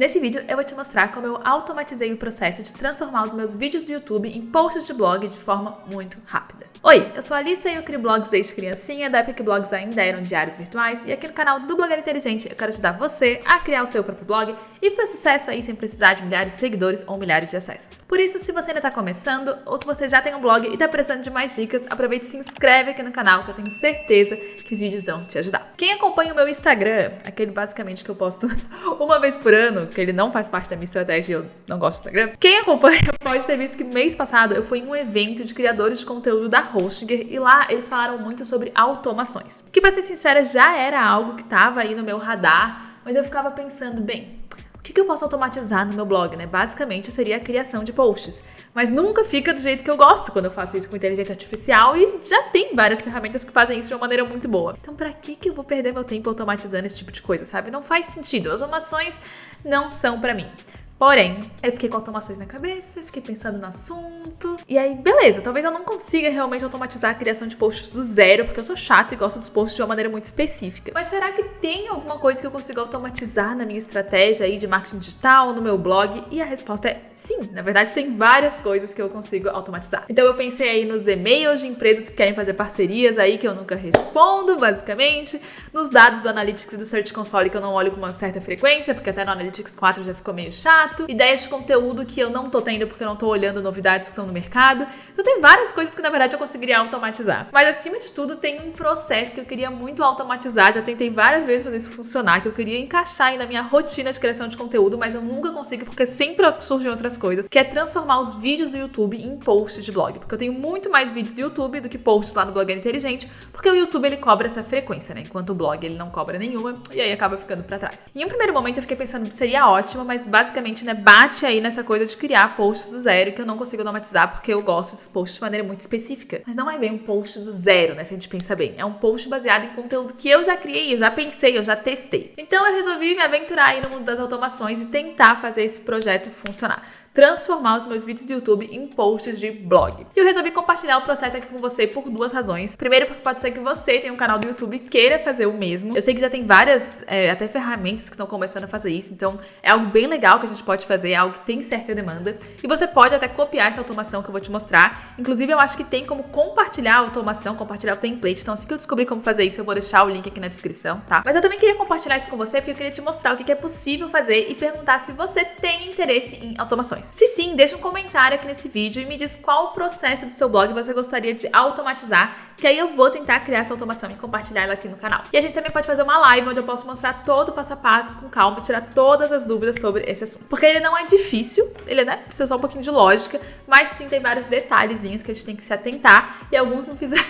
Nesse vídeo eu vou te mostrar como eu automatizei o processo de transformar os meus vídeos do YouTube em posts de blog de forma muito rápida. Oi, eu sou a Alissa e eu crio blogs desde criancinha, da época que blogs ainda eram diários virtuais, e aqui no canal do Blogueira Inteligente eu quero ajudar você a criar o seu próprio blog e fazer sucesso aí sem precisar de milhares de seguidores ou milhares de acessos. Por isso, se você ainda está começando ou se você já tem um blog e está precisando de mais dicas, aproveite e se inscreve aqui no canal que eu tenho certeza que os vídeos vão te ajudar. Quem acompanha o meu Instagram, aquele basicamente que eu posto uma vez por ano, que ele não faz parte da minha estratégia e eu não gosto do Instagram, quem acompanha pode ter visto que mês passado eu fui em um evento de criadores de conteúdo da Hostinger e lá eles falaram muito sobre automações. Que, pra ser sincera, já era algo que estava aí no meu radar, mas eu ficava pensando, bem, o que eu posso automatizar no meu blog, né? Basicamente seria a criação de posts. Mas nunca fica do jeito que eu gosto quando eu faço isso com inteligência artificial e já tem várias ferramentas que fazem isso de uma maneira muito boa. Então pra que eu vou perder meu tempo automatizando esse tipo de coisa, sabe? Não faz sentido. As automações não são pra mim. Porém, eu fiquei com automações na cabeça, fiquei pensando no assunto. E aí, beleza, talvez eu não consiga realmente automatizar a criação de posts do zero, porque eu sou chata e gosto dos posts de uma maneira muito específica. Mas será que tem alguma coisa que eu consigo automatizar na minha estratégia aí de marketing digital, no meu blog? E a resposta é sim. Na verdade, tem várias coisas que eu consigo automatizar. Então eu pensei aí nos e-mails de empresas que querem fazer parcerias aí que eu nunca respondo, basicamente. Nos dados do Analytics e do Search Console que eu não olho com uma certa frequência, porque até no Analytics 4 já ficou meio chato. Ideias de conteúdo que eu não tô tendo porque eu não tô olhando novidades que estão no mercado. Então tem várias coisas que na verdade eu conseguiria automatizar. Mas acima de tudo tem um processo que eu queria muito automatizar. Já tentei várias vezes fazer isso funcionar, que eu queria encaixar aí na minha rotina de criação de conteúdo, mas eu nunca consigo porque sempre surgem outras coisas, que é transformar os vídeos do YouTube em posts de blog. Porque eu tenho muito mais vídeos do YouTube do que posts lá no Blogueira Inteligente, porque o YouTube ele cobra essa frequência, né? Enquanto o blog ele não cobra nenhuma e aí acaba ficando pra trás. Em um primeiro momento eu fiquei pensando que seria ótimo, mas basicamente bate aí nessa coisa de criar posts do zero que eu não consigo automatizar porque eu gosto dos posts de maneira muito específica. Mas não é bem um post do zero, né? Se a gente pensa bem. É um post baseado em conteúdo que eu já criei, eu já pensei, eu já testei. Então eu resolvi me aventurar aí no mundo das automações e tentar fazer esse projeto funcionar. Transformar os meus vídeos do YouTube em posts de blog. E eu resolvi compartilhar o processo aqui com você por duas razões. Primeiro, porque pode ser que você tenha um canal do YouTube e queira fazer o mesmo. Eu sei que já tem várias, até ferramentas que estão começando a fazer isso, então é algo bem legal que a gente pode fazer, é algo que tem certa demanda. E você pode até copiar essa automação que eu vou te mostrar. Inclusive, eu acho que tem como compartilhar a automação, compartilhar o template. Então, assim que eu descobrir como fazer isso, eu vou deixar o link aqui na descrição, tá? Mas eu também queria compartilhar isso com você porque eu queria te mostrar o que é possível fazer e perguntar se você tem interesse em automações. Se sim, deixa um comentário aqui nesse vídeo e me diz qual o processo do seu blog você gostaria de automatizar, que aí eu vou tentar criar essa automação e compartilhar ela aqui no canal. E a gente também pode fazer uma live onde eu posso mostrar todo o passo a passo com calma e tirar todas as dúvidas sobre esse assunto. Porque ele não é difícil, ele precisa só um pouquinho de lógica, mas sim tem vários detalhezinhos que a gente tem que se atentar e alguns me fizeram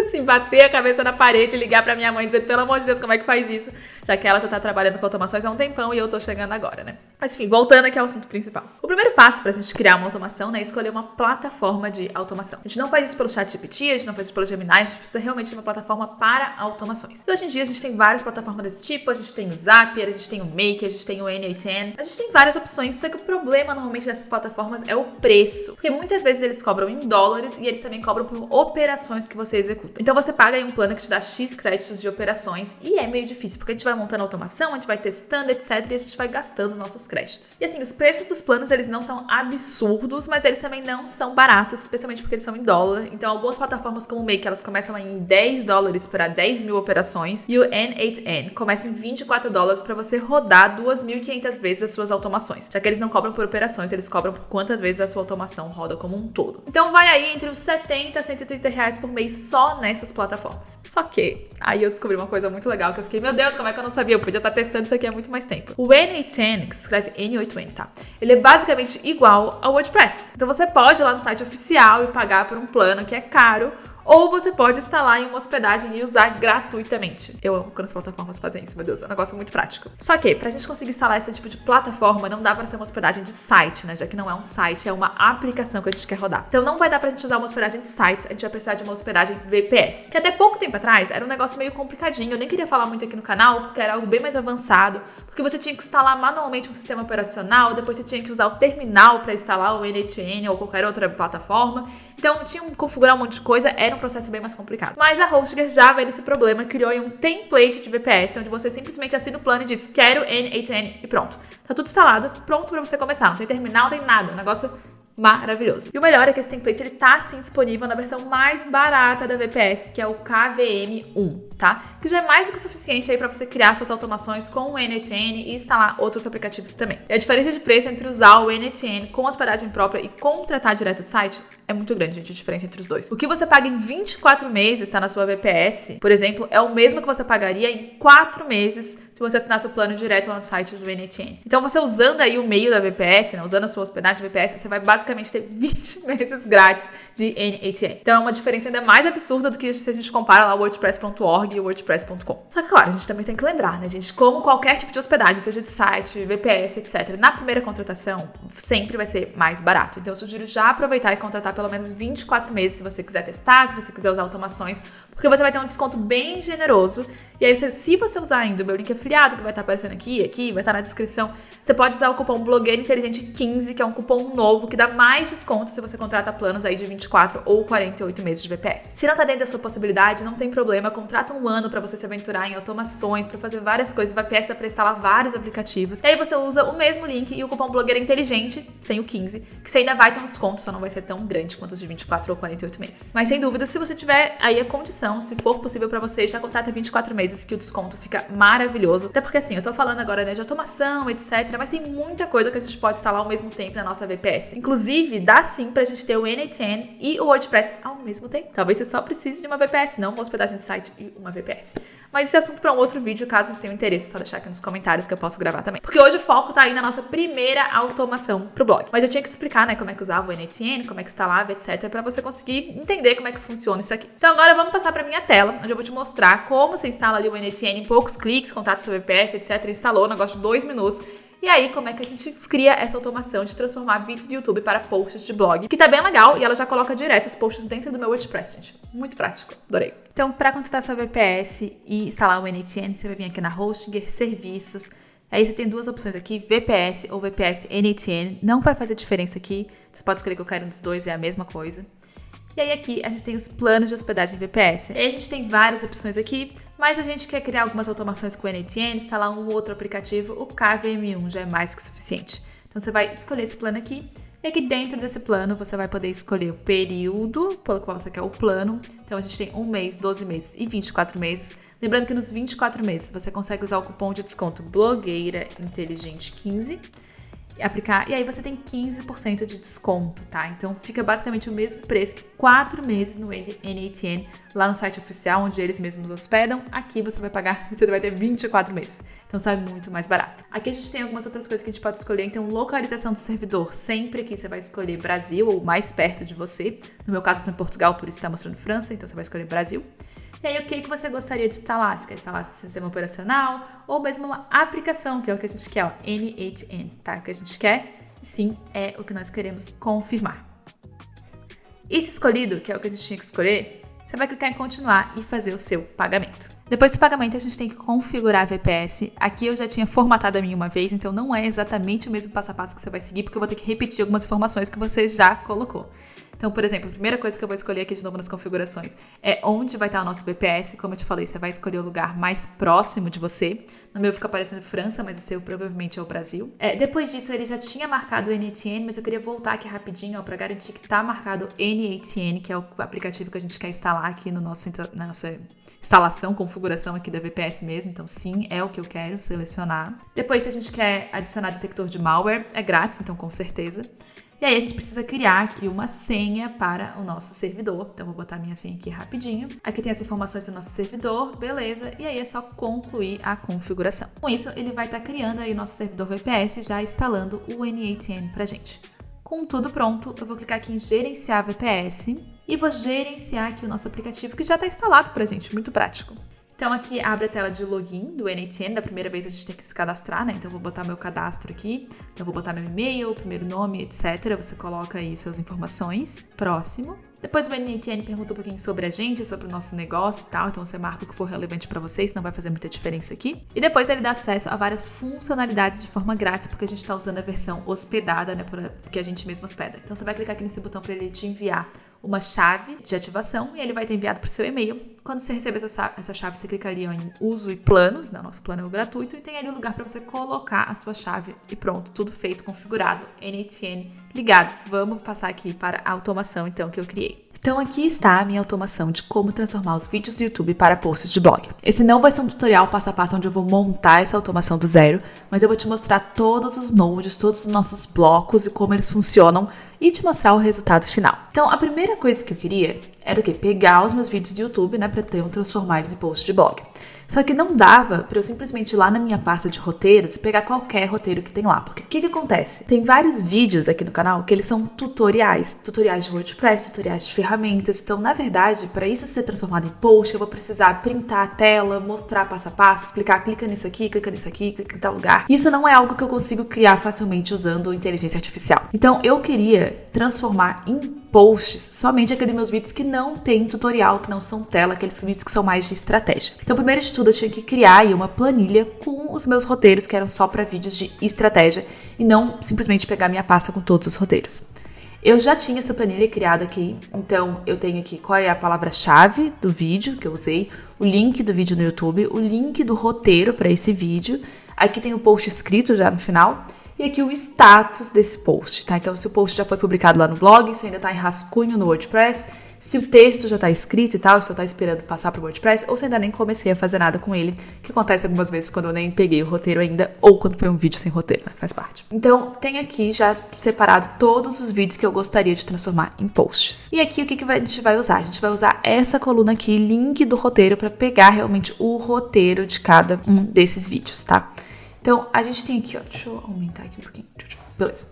assim, bater a cabeça na parede e ligar pra minha mãe e dizer, pelo amor de Deus, como é que faz isso? Já que ela já tá trabalhando com automações há um tempão e eu tô chegando agora, né? Mas enfim, voltando aqui ao assunto principal. O primeiro passo pra gente criar uma automação, né, é escolher uma plataforma de automação. A gente não faz isso pelo ChatGPT, a gente não faz isso pelo Gemini, a gente precisa realmente de uma plataforma para automações. E hoje em dia a gente tem várias plataformas desse tipo, a gente tem o Zapier, a gente tem o Make, a gente tem o N8N, a gente tem várias opções, só que o problema normalmente dessas plataformas é o preço. Porque muitas vezes eles cobram em dólares e eles também cobram por operações que você executa. Então você paga aí um plano que te dá X créditos de operações e é meio difícil, porque a gente vai montando automação, a gente vai testando, etc, e a gente vai gastando os nossos créditos. E assim, os preços dos planos, eles não são absurdos, mas eles também não são baratos, especialmente porque eles são em dólar. Então algumas plataformas como o Make, elas começam aí em $10 para 10 mil operações e o N8N começa em $24 para você rodar 2.500 vezes as suas automações, já que eles não cobram por operações, eles cobram por quantas vezes a sua automação roda como um todo. Então vai aí entre os 70 a 130 reais por mês só nessas plataformas. Só que aí eu descobri uma coisa muito legal que eu fiquei, meu Deus, como é que eu não sabia? Eu podia estar testando isso aqui há muito mais tempo. O N8N, que se escreve N8N, tá? Ele é basicamente igual ao WordPress. Então você pode ir lá no site oficial e pagar por um plano que é caro, ou você pode instalar em uma hospedagem e usar gratuitamente. Eu amo quando as plataformas fazem isso, meu Deus, é um negócio muito prático. Só que, pra gente conseguir instalar esse tipo de plataforma, não dá pra ser uma hospedagem de site, né? Já que não é um site, é uma aplicação que a gente quer rodar. Então não vai dar pra gente usar uma hospedagem de sites, a gente vai precisar de uma hospedagem VPS. Que até pouco tempo atrás era um negócio meio complicadinho, eu nem queria falar muito aqui no canal, porque era algo bem mais avançado, porque você tinha que instalar manualmente um sistema operacional, depois você tinha que usar o terminal pra instalar o N8N ou qualquer outra plataforma. Então tinha que configurar um monte de coisa, era um processo bem mais complicado. Mas a HostGator já vê esse problema, criou um template de VPS, onde você simplesmente assina o plano e diz, quero N8N e pronto. Tá tudo instalado, pronto pra você começar. Não tem terminal, não tem nada. Um negócio maravilhoso. E o melhor é que esse template ele tá sim disponível na versão mais barata da VPS, que é o KVM1, tá? Que já é mais do que o suficiente aí para você criar suas automações com o N8N e instalar outros aplicativos também. E a diferença de preço entre usar o N8N com hospedagem própria e contratar direto do site é muito grande, gente, a diferença entre os dois. O que você paga em 24 meses, tá, na sua VPS, por exemplo, é o mesmo que você pagaria em 4 meses se você assinasse o plano direto lá no site do N8N. Então, você usando aí o meio da VPS, né, usando a sua hospedagem VPS, você vai basicamente ter 20 meses grátis de N8N. Então, é uma diferença ainda mais absurda do que se a gente compara lá o WordPress.org e o WordPress.com. Só que, claro, a gente também tem que lembrar, né, gente, como qualquer tipo de hospedagem, seja de site, VPS, etc., na primeira contratação, sempre vai ser mais barato. Então, eu sugiro já aproveitar e contratar pelo menos 24 meses se você quiser testar, se você quiser usar automações, porque você vai ter um desconto bem generoso. E aí, se você usar ainda o meu link afiliado, que vai estar aparecendo aqui, vai estar na descrição, você pode usar o cupom Blogueira Inteligente 15, que é um cupom novo que dá mais desconto se você contrata planos aí de 24 ou 48 meses de VPS. Se não tá dentro da sua possibilidade, não tem problema, contrata um ano para você se aventurar em automações, para fazer várias coisas, VPS dá para instalar vários aplicativos. E aí você usa o mesmo link e o cupom Blogueira Inteligente, sem o 15, que você ainda vai ter um desconto, só não vai ser tão grande quanto os de 24 ou 48 meses. Mas sem dúvida, se você tiver aí a condição, se for possível para você, já contrata 24 meses que o desconto fica maravilhoso. Até porque assim, eu tô falando agora, né, de automação, etc, mas tem muita coisa que a gente pode instalar ao mesmo tempo na nossa VPS. Inclusive, dá sim pra gente ter o N8N e o WordPress ao mesmo tempo. Talvez você só precise de uma VPS, não uma hospedagem de site e uma VPS. Mas esse é assunto para um outro vídeo, caso você tenha interesse, é só deixar aqui nos comentários que eu posso gravar também. Porque hoje o foco tá aí na nossa primeira automação pro blog. Mas eu tinha que te explicar, né, como é que usava o N8N, como é que instalava, etc, para você conseguir entender como é que funciona isso aqui. Então agora vamos passar pra minha tela, onde eu vou te mostrar como você instala ali o N8N em poucos cliques, contrata sua VPS, etc, instalou, um negócio de 2 minutos. E aí, como é que a gente cria essa automação de transformar vídeos do YouTube para posts de blog, que tá bem legal, e ela já coloca direto os posts dentro do meu WordPress, gente. Muito prático, adorei. Então, para contratar sua VPS e instalar o N8N, você vai vir aqui na HostGator, Serviços. Aí você tem duas opções aqui, VPS ou VPS N8N. Não vai fazer diferença aqui, você pode escolher qualquer um dos dois, é a mesma coisa. E aí aqui a gente tem os planos de hospedagem VPS. E aí a gente tem várias opções aqui, mas a gente quer criar algumas automações com o N8N, instalar um outro aplicativo, o KVM1 já é mais que suficiente. Então você vai escolher esse plano aqui, e aqui dentro desse plano você vai poder escolher o período pelo qual você quer o plano. Então a gente tem 1 mês, 12 meses e 24 meses. Lembrando que nos 24 meses você consegue usar o cupom de desconto Blogueira Inteligente 15. Aplicar, e aí você tem 15% de desconto, tá? Então fica basicamente o mesmo preço que 4 meses no N8N lá no site oficial, onde eles mesmos hospedam. Aqui você vai pagar, você vai ter 24 meses. Então sai muito mais barato. Aqui a gente tem algumas outras coisas que a gente pode escolher. Então, localização do servidor. Sempre aqui você vai escolher Brasil ou mais perto de você. No meu caso, tô em Portugal, por isso está mostrando França, então você vai escolher Brasil. E aí, o que você gostaria de instalar? Você quer instalar sistema operacional ou mesmo uma aplicação, que é o que a gente quer, ó, N8N, tá? O que a gente quer, sim, é o que nós queremos confirmar. Isso escolhido, que é o que a gente tinha que escolher, você vai clicar em continuar e fazer o seu pagamento. Depois do pagamento, a gente tem que configurar a VPS. Aqui eu já tinha formatado a minha uma vez, então não é exatamente o mesmo passo a passo que você vai seguir, porque eu vou ter que repetir algumas informações que você já colocou. Então, por exemplo, a primeira coisa que eu vou escolher aqui de novo nas configurações é onde vai estar o nosso VPS. Como eu te falei, você vai escolher o lugar mais próximo de você. No meu fica aparecendo França, mas o seu provavelmente é o Brasil. Depois disso, ele já tinha marcado o N8N, mas eu queria voltar aqui rapidinho para garantir que está marcado N8N, que é o aplicativo que a gente quer instalar aqui no na nossa instalação, configuração aqui da VPS mesmo. Então, sim, é o que eu quero selecionar. Depois, se a gente quer adicionar detector de malware, é grátis, então com certeza. E aí a gente precisa criar aqui uma senha para o nosso servidor. Então, vou botar a minha senha aqui rapidinho. Aqui tem as informações do nosso servidor, beleza. E aí é só concluir a configuração. Com isso, ele vai estar criando aí o nosso servidor VPS, já instalando o N8N pra gente. Com tudo pronto, eu vou clicar aqui em gerenciar VPS e vou gerenciar aqui o nosso aplicativo que já está instalado pra gente, muito prático. Então aqui abre a tela de login do N8N, da primeira vez a gente tem que se cadastrar, né? Então eu vou botar meu cadastro aqui, então eu vou botar meu e-mail, primeiro nome, etc. Você coloca aí suas informações, próximo. Depois o NTN pergunta um pouquinho sobre a gente, sobre o nosso negócio e tal, então você marca o que for relevante para vocês, não vai fazer muita diferença aqui. E depois ele dá acesso a várias funcionalidades de forma grátis, porque a gente está usando a versão hospedada, né, que a gente mesmo hospeda. Então você vai clicar aqui nesse botão para ele te enviar uma chave de ativação e ele vai ter enviado para o seu e-mail. Quando você receber essa chave, você clica ali em uso e planos, né? Nosso plano é o gratuito, e tem ali um lugar para você colocar a sua chave e pronto, tudo feito, configurado, NTN ligado. Vamos passar aqui para a automação então que eu criei. Então aqui está a minha automação de como transformar os vídeos do YouTube para posts de blog. Esse não vai ser um tutorial passo a passo onde eu vou montar essa automação do zero, mas eu vou te mostrar todos os nodes, todos os nossos blocos e como eles funcionam e te mostrar o resultado final. Então a primeira coisa que eu queria era o quê? Pegar os meus vídeos do YouTube, né, para transformar eles em posts de blog. Só que não dava para eu simplesmente ir lá na minha pasta de roteiros e pegar qualquer roteiro que tem lá. Porque o que acontece? Tem vários vídeos aqui no canal que eles são tutoriais de WordPress, tutoriais de ferramentas. Então, na verdade, para isso ser transformado em post, eu vou precisar printar a tela, mostrar passo a passo, explicar, clica nisso aqui, clica em tal lugar. Isso não é algo que eu consigo criar facilmente usando inteligência artificial. Então, eu queria transformar em posts somente aqueles meus vídeos que não tem tutorial, que não são tela, aqueles vídeos que são mais de estratégia. Então, primeiro de tudo, eu tinha que criar aí uma planilha com os meus roteiros que eram só para vídeos de estratégia e não simplesmente pegar minha pasta com todos os roteiros. Eu já tinha essa planilha criada aqui, então eu tenho aqui qual é a palavra-chave do vídeo que eu usei, o link do vídeo no YouTube, o link do roteiro para esse vídeo, aqui tem o post escrito já no final, e aqui o status desse post, tá? Então, se o post já foi publicado lá no blog, se ainda tá em rascunho no WordPress, se o texto já tá escrito e tal, se eu tá esperando passar pro WordPress, ou se ainda nem comecei a fazer nada com ele, que acontece algumas vezes quando eu nem peguei o roteiro ainda, ou quando foi um vídeo sem roteiro, né? Faz parte. Então, tem aqui já separado todos os vídeos que eu gostaria de transformar em posts. E aqui, o que a gente vai usar? A gente vai usar essa coluna aqui, link do roteiro, para pegar realmente o roteiro de cada um desses vídeos, tá? Então, a gente tem aqui, ó, deixa eu aumentar aqui um pouquinho, beleza.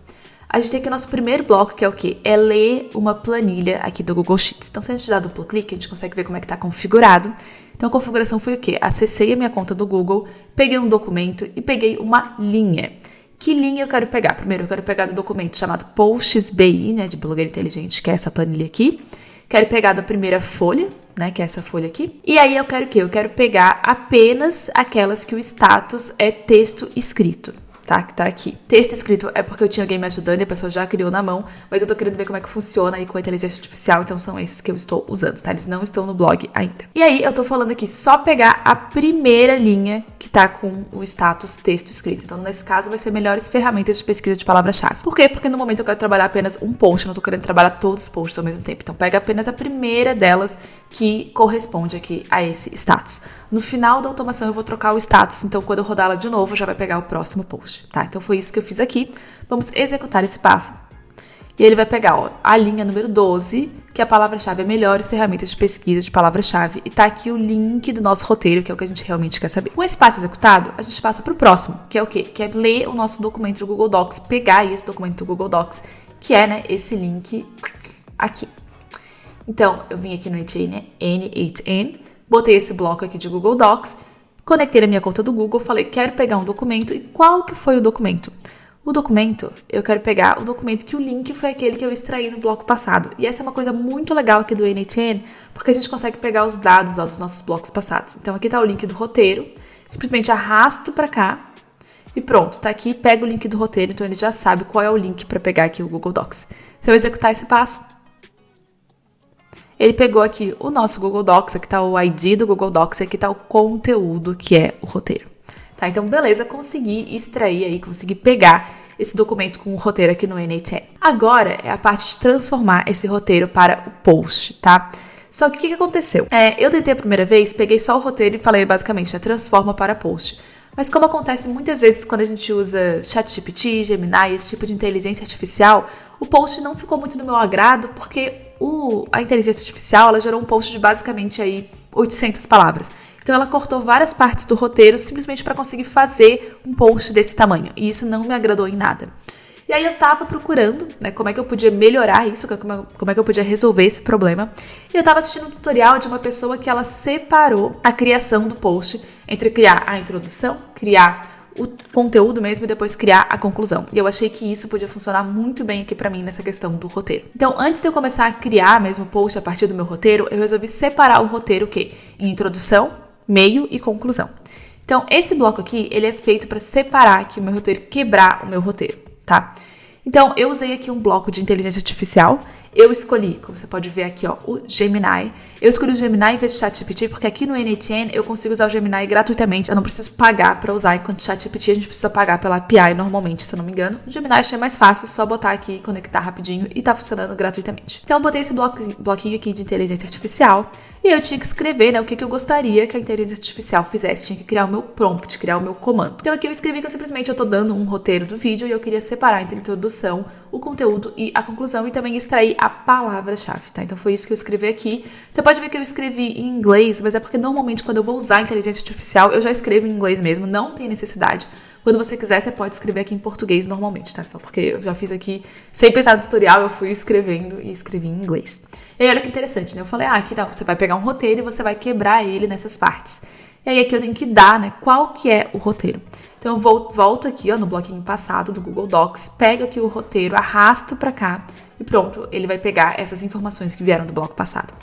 A gente tem aqui o nosso primeiro bloco, que é o quê? É ler uma planilha aqui do Google Sheets. Então, se a gente dá duplo clique, a gente consegue ver como é que tá configurado. Então, a configuração foi o quê? Acessei a minha conta do Google, peguei um documento e peguei uma linha. Que linha eu quero pegar? Primeiro, eu quero pegar do documento chamado Posts BI, né, de blogueira inteligente, que é essa planilha aqui. Quero pegar da primeira folha, né, que é essa folha aqui. E aí eu quero o quê? Eu quero pegar apenas aquelas que o status é texto escrito, tá? Que tá aqui. Texto escrito é porque eu tinha alguém me ajudando e a pessoa já criou na mão, mas eu tô querendo ver como é que funciona aí com a inteligência artificial, então são esses que eu estou usando, tá? Eles não estão no blog ainda. E aí eu tô falando aqui só pegar a primeira linha que tá com o status texto escrito. Então, nesse caso, vai ser melhores ferramentas de pesquisa de palavra-chave. Por quê? Porque no momento eu quero trabalhar apenas um post, eu não tô querendo trabalhar todos os posts ao mesmo tempo. Então, pega apenas a primeira delas que corresponde aqui a esse status. No final da automação, eu vou trocar o status, então quando eu rodar ela de novo, já vai pegar o próximo post, tá? Então, foi isso que eu fiz aqui. Vamos executar esse passo. E ele vai pegar, ó, a linha número 12, que a palavra-chave é melhores ferramentas de pesquisa de palavra-chave. E tá aqui o link do nosso roteiro, que é o que a gente realmente quer saber. Com esse passo executado, a gente passa pro próximo, que é o quê? Que é ler o nosso documento do Google Docs, pegar esse documento do Google Docs, que é, né, esse link aqui. Então, eu vim aqui no N8N, botei esse bloco aqui de Google Docs, conectei na minha conta do Google, falei, quero pegar um documento. E qual que foi o documento? O documento, eu quero pegar o documento que o link foi aquele que eu extraí no bloco passado. E essa é uma coisa muito legal aqui do N8N, porque a gente consegue pegar os dados, ó, dos nossos blocos passados. Então, aqui tá o link do roteiro, simplesmente arrasto pra cá e pronto, tá aqui, pega o link do roteiro, então ele já sabe qual é o link para pegar aqui o Google Docs. Se eu executar esse passo, ele pegou aqui o nosso Google Docs, aqui tá o ID do Google Docs, aqui tá o conteúdo que é o roteiro. Tá, então beleza, consegui extrair aí, consegui pegar esse documento com o roteiro aqui no N8N. Agora é a parte de transformar esse roteiro para o post, tá? Só que o que aconteceu? Eu tentei a primeira vez, peguei só o roteiro e falei basicamente, transforma para post. Mas como acontece muitas vezes quando a gente usa ChatGPT, Gemini, esse tipo de inteligência artificial, o post não ficou muito do meu agrado, porque a inteligência artificial, ela gerou um post de basicamente aí 800 palavras. Então ela cortou várias partes do roteiro simplesmente para conseguir fazer um post desse tamanho. E isso não me agradou em nada. E aí eu tava procurando, né, como é que eu podia melhorar isso, como é que eu podia resolver esse problema. E eu tava assistindo um tutorial de uma pessoa que ela separou a criação do post entre criar a introdução, criar o conteúdo mesmo e depois criar a conclusão. E eu achei que isso podia funcionar muito bem aqui pra mim nessa questão do roteiro. Então, antes de eu começar a criar mesmo o post a partir do meu roteiro, eu resolvi separar o roteiro o quê? Em introdução, meio e conclusão. Então, esse bloco aqui, ele é feito para separar aqui o meu roteiro, quebrar o meu roteiro, tá? Então, eu usei aqui um bloco de inteligência artificial. Eu escolhi, como você pode ver aqui, ó, o Gemini. Eu escolhi o Gemini em vez do ChatGPT, porque aqui no N8N eu consigo usar o Gemini gratuitamente. Eu não preciso pagar para usar, enquanto o ChatGPT a gente precisa pagar pela API normalmente, se eu não me engano. O Gemini achei mais fácil, só botar aqui, conectar rapidinho e tá funcionando gratuitamente. Então eu botei esse bloquinho aqui de inteligência artificial e eu tinha que escrever, né, o que eu gostaria que a inteligência artificial fizesse. Tinha que criar o meu prompt, criar o meu comando. Então aqui eu escrevi que eu simplesmente tô dando um roteiro do vídeo e eu queria separar entre a introdução, o conteúdo e a conclusão e também extrair a palavra-chave, tá? Então foi isso que eu escrevi aqui. Você pode ver que eu escrevi em inglês, mas é porque normalmente quando eu vou usar a inteligência artificial, eu já escrevo em inglês mesmo, não tem necessidade. Quando você quiser, você pode escrever aqui em português normalmente, tá? Só porque eu já fiz aqui, sem pensar no tutorial, eu fui escrevendo e escrevi em inglês. E aí olha que interessante, né? Eu falei, aqui tá, você vai pegar um roteiro e você vai quebrar ele nessas partes. E aí aqui eu tenho que dar, né, qual que é o roteiro. Então eu volto aqui, ó, no bloquinho passado do Google Docs, pego aqui o roteiro, arrasto pra cá e pronto, ele vai pegar essas informações que vieram do bloco passado.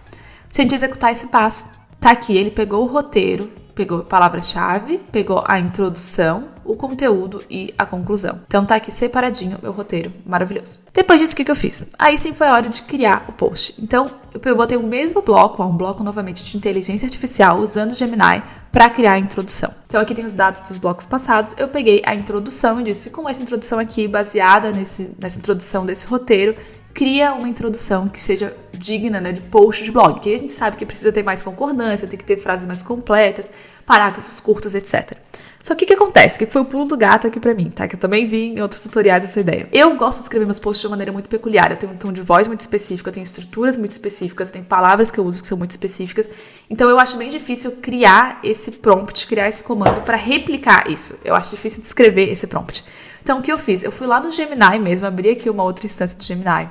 Se a gente executar esse passo, tá aqui, ele pegou o roteiro, pegou a palavra-chave, pegou a introdução, o conteúdo e a conclusão. Então tá aqui separadinho meu roteiro, maravilhoso. Depois disso, o que eu fiz? Aí sim foi a hora de criar o post. Então eu botei o mesmo bloco, um bloco novamente de inteligência artificial, usando o Gemini para criar a introdução. Então aqui tem os dados dos blocos passados, eu peguei a introdução e disse, com essa introdução aqui, baseada nessa introdução desse roteiro, cria uma introdução que seja digna, né, de post de blog, que a gente sabe que precisa ter mais concordância, tem que ter frases mais completas, parágrafos curtos, etc. Só que o que acontece? Que foi o pulo do gato aqui pra mim, tá? Que eu também vi em outros tutoriais essa ideia. Eu gosto de escrever meus posts de uma maneira muito peculiar. Eu tenho um tom de voz muito específico, eu tenho estruturas muito específicas, eu tenho palavras que eu uso que são muito específicas. Então eu acho bem difícil criar esse prompt, criar esse comando pra replicar isso. Eu acho difícil de escrever esse prompt. Então o que eu fiz? Eu fui lá no Gemini mesmo, abri aqui uma outra instância do Gemini.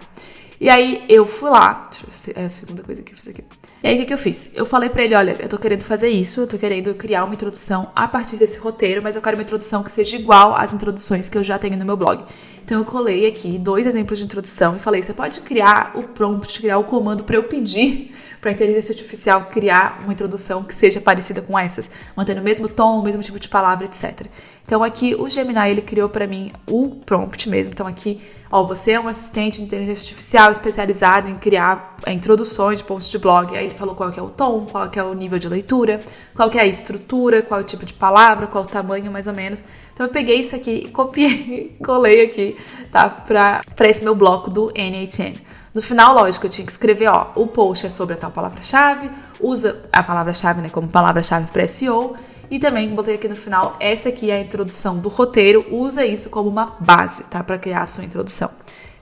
E aí eu fui lá, deixa eu ver, é a segunda coisa que eu fiz aqui. E aí o que eu fiz? Eu falei pra ele, olha, eu tô querendo fazer isso, eu tô querendo criar uma introdução a partir desse roteiro, mas eu quero uma introdução que seja igual às introduções que eu já tenho no meu blog. Então eu colei aqui 2 exemplos de introdução e falei, você pode criar o prompt, criar o comando pra eu pedir pra inteligência artificial criar uma introdução que seja parecida com essas, mantendo o mesmo tom, o mesmo tipo de palavra, etc. Então aqui o Gemini, ele criou pra mim o prompt mesmo. Então aqui, ó, você é um assistente de inteligência artificial especializado em criar introduções de posts de blog. Aí ele falou qual que é o tom, qual que é o nível de leitura, qual que é a estrutura, qual é o tipo de palavra, qual o tamanho mais ou menos. Então eu peguei isso aqui, copiei, colei aqui, tá, pra esse meu bloco do N8N. No final, lógico, eu tinha que escrever, ó, o post é sobre a tal palavra-chave, usa a palavra-chave, né, como palavra-chave para SEO, e também botei aqui no final, essa aqui é a introdução do roteiro, usa isso como uma base, tá, para criar a sua introdução.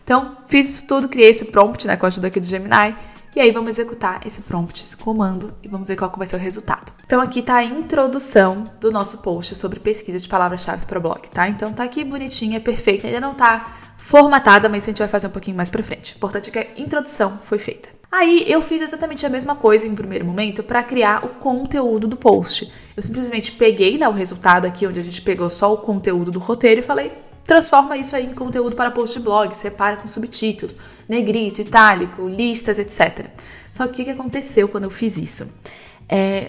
Então, fiz isso tudo, criei esse prompt, né, com a ajuda aqui do Gemini, e aí vamos executar esse prompt, esse comando, e vamos ver qual que vai ser o resultado. Então aqui tá a introdução do nosso post sobre pesquisa de palavra-chave para blog, tá? Então tá aqui bonitinha, perfeita, ainda não tá formatada, mas a gente vai fazer um pouquinho mais pra frente. O importante é que a introdução foi feita. Aí eu fiz exatamente a mesma coisa em um primeiro momento para criar o conteúdo do post. Eu simplesmente peguei, né, o resultado aqui, onde a gente pegou só o conteúdo do roteiro e falei, transforma isso aí em conteúdo para post de blog, separa com subtítulos, negrito, itálico, listas, etc. Só que o que aconteceu quando eu fiz isso?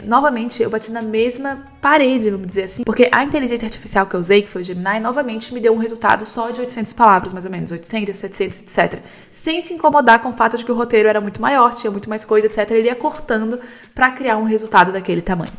Novamente, eu bati na mesma parede, vamos dizer assim, porque a inteligência artificial que eu usei, que foi o Gemini, novamente me deu um resultado só de 800 palavras, mais ou menos, 800, 700, etc. Sem se incomodar com o fato de que o roteiro era muito maior, tinha muito mais coisa, etc. Ele ia cortando para criar um resultado daquele tamanho.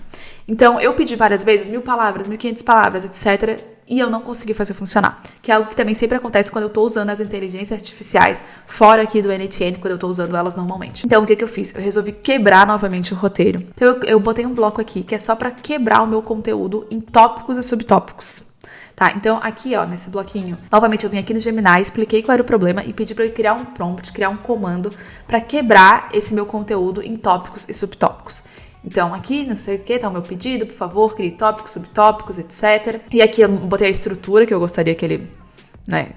Então, eu pedi várias vezes 1000 palavras, 1500 palavras, etc., e eu não consegui fazer funcionar. Que é algo que também sempre acontece quando eu tô usando as inteligências artificiais fora aqui do N8N, quando eu tô usando elas normalmente. Então, o que eu fiz? Eu resolvi quebrar novamente o roteiro. Então, eu botei um bloco aqui, que é só pra quebrar o meu conteúdo em tópicos e subtópicos. Tá, então aqui, ó, nesse bloquinho, novamente eu vim aqui no Gemini, expliquei qual era o problema e pedi pra ele criar um prompt, criar um comando pra quebrar esse meu conteúdo em tópicos e subtópicos. Então, aqui, não sei o que, tá o meu pedido, por favor, crie tópicos, subtópicos, etc. E aqui eu botei a estrutura que eu gostaria que ele, né,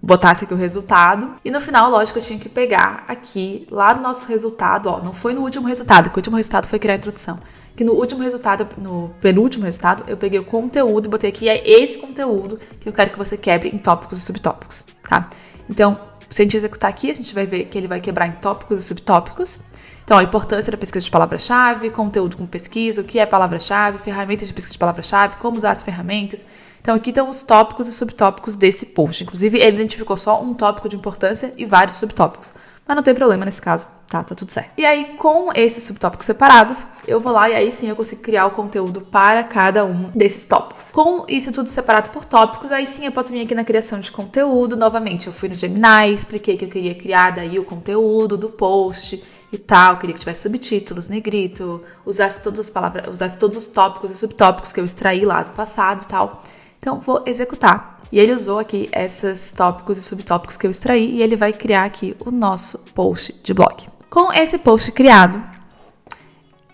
botasse aqui o resultado. E no final, lógico, eu tinha que pegar aqui, lá do nosso resultado, ó, não foi no último resultado, porque o último resultado foi criar a introdução. Que no último resultado, no penúltimo resultado, eu peguei o conteúdo e botei aqui, é esse conteúdo que eu quero que você quebre em tópicos e subtópicos, tá? Então, se a gente executar aqui, a gente vai ver que ele vai quebrar em tópicos e subtópicos. Então, a importância da pesquisa de palavra-chave, conteúdo com pesquisa, o que é palavra-chave, ferramentas de pesquisa de palavra-chave, como usar as ferramentas. Então, aqui estão os tópicos e subtópicos desse post. Inclusive, ele identificou só um tópico de importância e vários subtópicos. Mas não tem problema nesse caso, tá tudo certo. E aí, com esses subtópicos separados, eu vou lá e aí sim eu consigo criar o conteúdo para cada um desses tópicos. Com isso tudo separado por tópicos, aí sim eu posso vir aqui na criação de conteúdo. Novamente, eu fui no Gemini, expliquei que eu queria criar daí o conteúdo do post e tal, eu queria que tivesse subtítulos, negrito, usasse todas as palavras, usasse todos os tópicos e subtópicos que eu extraí lá do passado e tal. Então, vou executar. E ele usou aqui esses tópicos e subtópicos que eu extraí e ele vai criar aqui o nosso post de blog. Com esse post criado,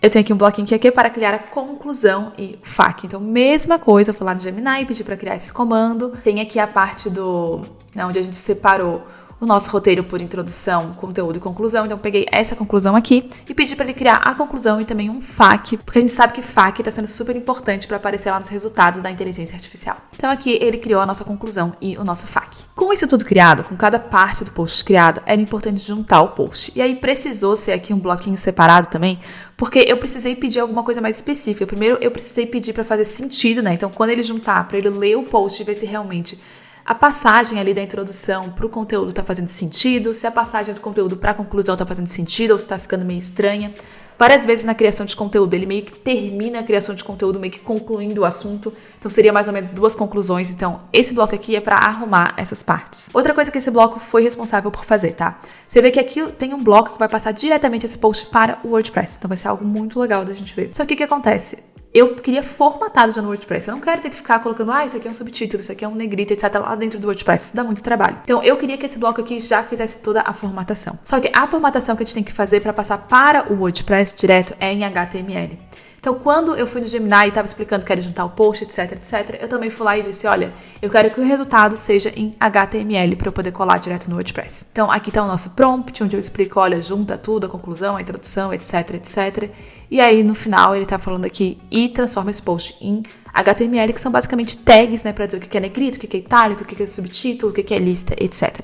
eu tenho aqui um bloquinho que aqui é para criar a conclusão e o FAQ. Então, mesma coisa, eu vou lá no Gemini e pedir para criar esse comando. Tem aqui a parte onde a gente separou o nosso roteiro por introdução, conteúdo e conclusão. Então, eu peguei essa conclusão aqui e pedi para ele criar a conclusão e também um FAQ, porque a gente sabe que FAQ está sendo super importante para aparecer lá nos resultados da inteligência artificial. Então, aqui ele criou a nossa conclusão e o nosso FAQ. Com isso tudo criado, com cada parte do post criado, era importante juntar o post. E aí precisou ser aqui um bloquinho separado também, porque eu precisei pedir alguma coisa mais específica. Primeiro, eu precisei pedir para fazer sentido, né? Então, quando ele juntar, para ele ler o post e ver se realmente a passagem ali da introdução para o conteúdo está fazendo sentido, se a passagem do conteúdo para a conclusão está fazendo sentido ou se está ficando meio estranha. Várias vezes na criação de conteúdo, ele meio que termina a criação de conteúdo meio que concluindo o assunto. Então, seria mais ou menos 2 conclusões. Então, esse bloco aqui é para arrumar essas partes. Outra coisa que esse bloco foi responsável por fazer, tá? Você vê que aqui tem um bloco que vai passar diretamente esse post para o WordPress. Então, vai ser algo muito legal da gente ver. Só que o que acontece? Eu queria formatado já no WordPress. Eu não quero ter que ficar colocando, isso aqui é um subtítulo, isso aqui é um negrito, etc. lá dentro do WordPress. Isso dá muito trabalho. Então, eu queria que esse bloco aqui já fizesse toda a formatação. Só que a formatação que a gente tem que fazer para passar para o WordPress direto é em HTML. Então, quando eu fui no Gemini e estava explicando que era juntar o post, etc, etc, eu também fui lá e disse, olha, eu quero que o resultado seja em HTML para eu poder colar direto no WordPress. Então, aqui está o nosso prompt, onde eu explico, olha, junta tudo, a conclusão, a introdução, etc, etc. E aí, no final, ele está falando aqui e transforma esse post em HTML, que são basicamente tags, né, para dizer o que é negrito, o que é itálico, o que é subtítulo, o que é lista, etc.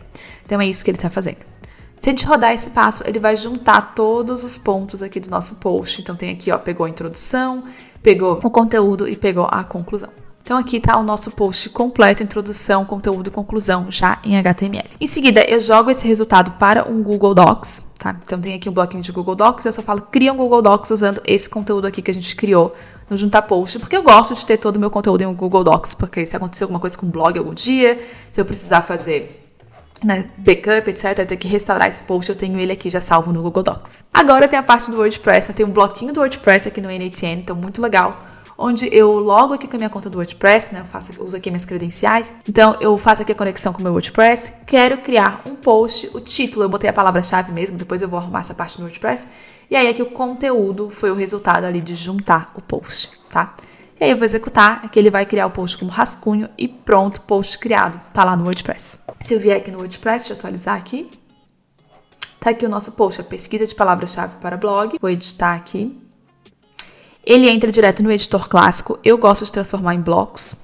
Então, é isso que ele está fazendo. Se a gente rodar esse passo, ele vai juntar todos os pontos aqui do nosso post. Então, tem aqui, ó, pegou a introdução, pegou o conteúdo e pegou a conclusão. Então, aqui tá o nosso post completo, introdução, conteúdo e conclusão, já em HTML. Em seguida, eu jogo esse resultado para um Google Docs, tá? Então, tem aqui um bloquinho de Google Docs, eu só falo, cria um Google Docs usando esse conteúdo aqui que a gente criou no Juntar Post, porque eu gosto de ter todo o meu conteúdo em um Google Docs, porque se acontecer alguma coisa com o blog algum dia, se eu precisar fazer backup, etc, ter que restaurar esse post, eu tenho ele aqui já salvo no Google Docs. Agora tem a parte do WordPress, eu tenho um bloquinho do WordPress aqui no NHN, então muito legal, onde eu logo aqui com a minha conta do WordPress, né, uso aqui minhas credenciais, então eu faço aqui a conexão com o meu WordPress, quero criar um post, o título, eu botei a palavra-chave mesmo, depois eu vou arrumar essa parte no WordPress, e aí aqui o conteúdo foi o resultado ali de juntar o post, tá? E aí eu vou executar, aqui ele vai criar o post como rascunho e pronto, post criado, tá lá no WordPress. Se eu vier aqui no WordPress, deixa eu atualizar aqui, tá aqui o nosso post, a pesquisa de palavra-chave para blog, vou editar aqui. Ele entra direto no editor clássico, eu gosto de transformar em blocos.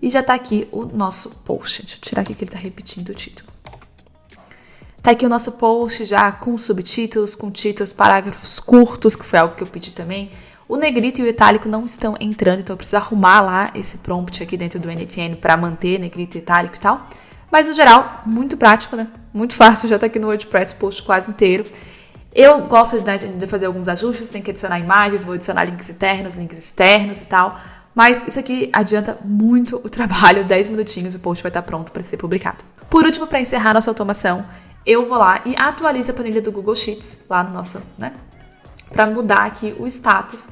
E já tá aqui o nosso post, deixa eu tirar aqui que ele tá repetindo o título. Tá aqui o nosso post já com subtítulos, com títulos, parágrafos curtos, que foi algo que eu pedi também. O negrito e o itálico não estão entrando, então eu preciso arrumar lá esse prompt aqui dentro do NHN para manter negrito, itálico e tal. Mas, no geral, muito prático, né? Muito fácil, já tá aqui no WordPress, post quase inteiro. Eu gosto de fazer alguns ajustes, tem que adicionar imagens, vou adicionar links internos, links externos e tal. Mas isso aqui adianta muito o trabalho, 10 minutinhos o post vai estar pronto para ser publicado. Por último, para encerrar nossa automação, eu vou lá e atualizo a planilha do Google Sheets, lá no nosso, né? Para mudar aqui o status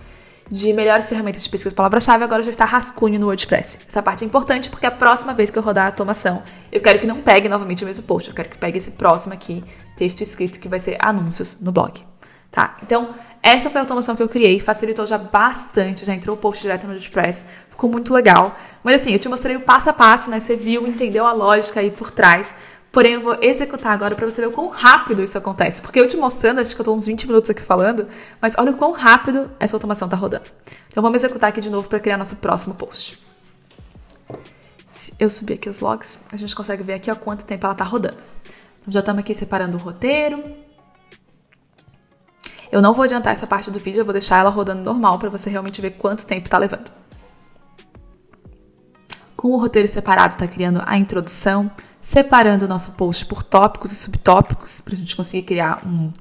de melhores ferramentas de pesquisa de palavra-chave, agora já está rascunho no WordPress. Essa parte é importante porque a próxima vez que eu rodar a automação, eu quero que não pegue novamente o mesmo post, eu quero que pegue esse próximo aqui, texto escrito, que vai ser anúncios no blog. tá? Então, essa foi a automação que eu criei, facilitou já bastante, já entrou o post direto no WordPress, ficou muito legal. Mas assim, eu te mostrei o passo a passo, né? Você viu, entendeu a lógica aí por trás. Porém, eu vou executar agora para você ver o quão rápido isso acontece. Porque eu te mostrando, acho que eu tô uns 20 minutos aqui falando, mas olha o quão rápido essa automação tá rodando. Então, vamos executar aqui de novo para criar nosso próximo post. Se eu subir aqui os logs, a gente consegue ver aqui ó, quanto tempo ela tá rodando. Então, já estamos aqui separando o roteiro. Eu não vou adiantar essa parte do vídeo, eu vou deixar ela rodando normal para você realmente ver quanto tempo tá levando. Com o roteiro separado, está criando a introdução, separando o nosso post por tópicos e subtópicos, para a gente conseguir criar um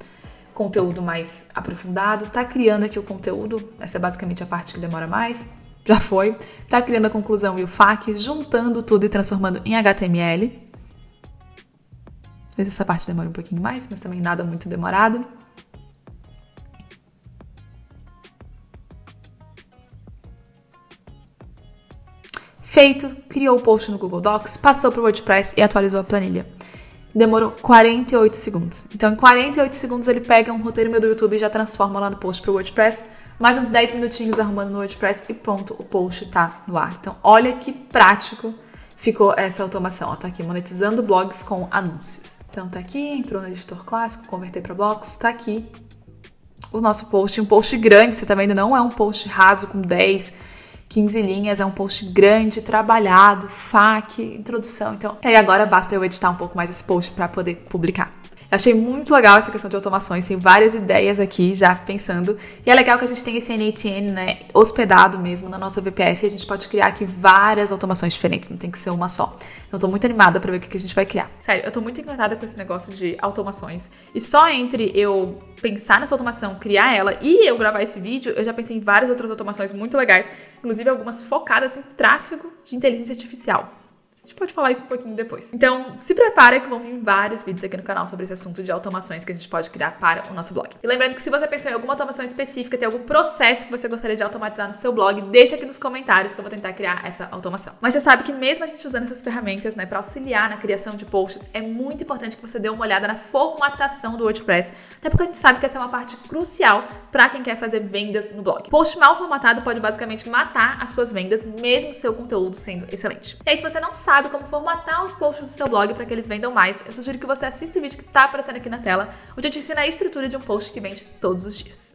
conteúdo mais aprofundado. Está criando aqui o conteúdo, essa é basicamente a parte que demora mais, já foi. Está criando a conclusão e o FAQ, juntando tudo e transformando em HTML. Às vezes essa parte demora um pouquinho mais, mas também nada muito demorado. Feito, criou o post no Google Docs, passou para o WordPress e atualizou a planilha. Demorou 48 segundos. Então, em 48 segundos, ele pega um roteiro meu do YouTube e já transforma lá no post para o WordPress. Mais uns 10 minutinhos arrumando no WordPress e pronto, o post está no ar. Então, olha que prático ficou essa automação. Está aqui, monetizando blogs com anúncios. Então, está aqui, entrou no editor clássico, converter para blogs, está aqui o nosso post. Um post grande, você está vendo, não é um post raso com 10 15 linhas, é um post grande, trabalhado, FAQ, introdução. Então, e aí agora basta eu editar um pouco mais esse post para poder publicar. Eu achei muito legal essa questão de automações, tem várias ideias aqui já pensando. E é legal que a gente tem esse n8n, né, hospedado mesmo na nossa VPS e a gente pode criar aqui várias automações diferentes, não tem que ser uma só. Então, tô muito animada para ver o que a gente vai criar. Sério, eu tô muito encantada com esse negócio de automações. E só entre eu pensar nessa automação, criar ela e eu gravar esse vídeo, eu já pensei em várias outras automações muito legais, inclusive algumas focadas em tráfego de inteligência artificial. A gente pode falar isso um pouquinho depois. Então, se prepara que vão vir vários vídeos aqui no canal sobre esse assunto de automações que a gente pode criar para o nosso blog. E lembrando que se você pensou em alguma automação específica, tem algum processo que você gostaria de automatizar no seu blog, deixa aqui nos comentários que eu vou tentar criar essa automação. Mas você sabe que mesmo a gente usando essas ferramentas, né, para auxiliar na criação de posts, é muito importante que você dê uma olhada na formatação do WordPress, até porque a gente sabe que essa é uma parte crucial para quem quer fazer vendas no blog. Post mal formatado pode basicamente matar as suas vendas, mesmo seu conteúdo sendo excelente. E aí, se você não sabe como formatar os posts do seu blog para que eles vendam mais, eu sugiro que você assista o vídeo que está aparecendo aqui na tela, onde eu te ensino a estrutura de um post que vende todos os dias.